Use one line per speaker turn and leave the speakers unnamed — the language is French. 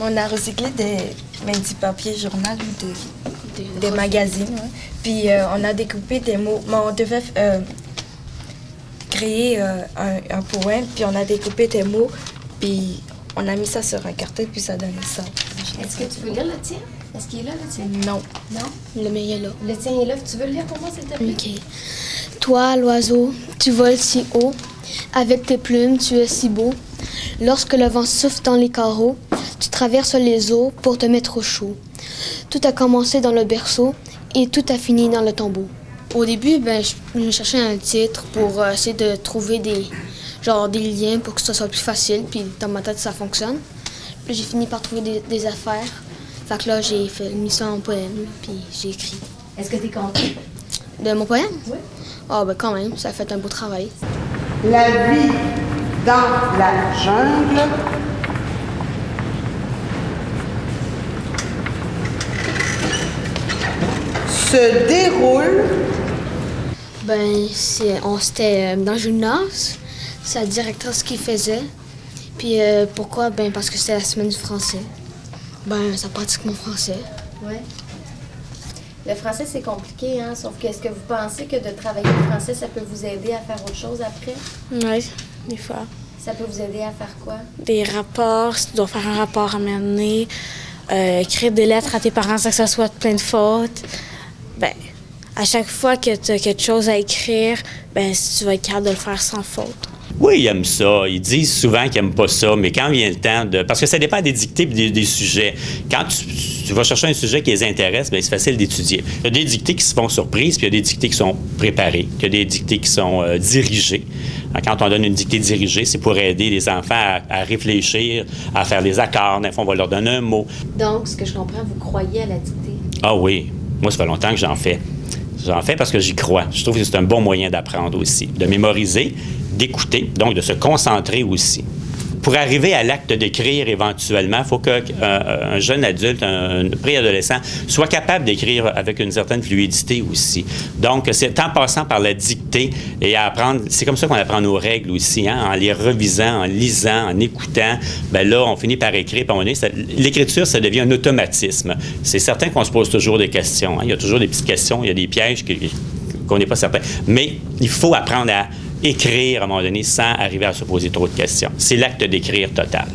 On a recyclé du papier journal ou des magazines. Ouais. Puis on a découpé des mots. Mais on devait créer un poème, puis on a découpé des mots, puis on a mis ça sur un carton, puis ça donnait ça.
Est-ce que tu veux lire le tien? Est-ce qu'il est là, le tien?
Non.
Non?
Le mien est là.
Le tien est là. Tu veux le lire pour moi, s'il te plaît?
OK. Toi, l'oiseau, tu voles si haut. Avec tes plumes, tu es si beau. Lorsque le vent souffle dans les carreaux, tu traverses les eaux pour te mettre au chaud. Tout a commencé dans le berceau et tout a fini dans le tombeau. Au début, je cherchais un titre pour essayer de trouver des liens pour que ça soit plus facile, puis dans ma tête, ça fonctionne. Puis j'ai fini par trouver des affaires. Fait que là, j'ai mis ça en poème, puis j'ai écrit.
Est-ce que tu es content?
De mon poème?
Oui.
Ah, quand même, ça a fait un beau travail.
La vie dans la jungle se déroule.
C'était dans le gymnase. C'est la directrice qui faisait. Puis pourquoi? Parce que c'était la semaine du français. Ça pratique mon français.
Oui. Le français, c'est compliqué, hein? Sauf que est-ce que vous pensez que de travailler le français, ça peut vous aider à faire autre chose après?
Oui, des fois.
Ça peut vous aider à faire quoi?
Des rapports, si tu dois faire un rapport à mener, écrire des lettres à tes parents sans que ça soit plein de fautes. À chaque fois que tu as quelque chose à écrire, si tu vas être capable de le faire sans faute.
Oui, ils aiment ça. Ils disent souvent qu'ils n'aiment pas ça, mais quand vient le temps de... Parce que ça dépend des dictées et des sujets. Quand tu vas chercher un sujet qui les intéresse, c'est facile d'étudier. Il y a des dictées qui se font surprises, puis il y a des dictées qui sont préparées, il y a des dictées qui sont dirigées. Quand on donne une dictée dirigée, c'est pour aider les enfants à réfléchir, à faire des accords. Des fois, on va leur donner un mot.
Donc, ce que je comprends, vous croyez à la dictée?
Ah oui. Moi, ça fait longtemps que j'en fais. J'en fais parce que j'y crois. Je trouve que c'est un bon moyen d'apprendre aussi, de mémoriser, d'écouter, donc de se concentrer aussi. Pour arriver à l'acte d'écrire éventuellement, il faut qu'un jeune adulte, un préadolescent, soit capable d'écrire avec une certaine fluidité aussi. Donc, c'est en passant par la dictée et à apprendre, c'est comme ça qu'on apprend nos règles aussi, hein, en les revisant, en lisant, en écoutant. Là, on finit par écrire. L'écriture, ça devient un automatisme. C'est certain qu'on se pose toujours des questions. Hein. Il y a toujours des petites questions, il y a des pièges qu'on n'est pas certain. Mais il faut apprendre à écrire à un moment donné sans arriver à se poser trop de questions. C'est l'acte d'écrire total.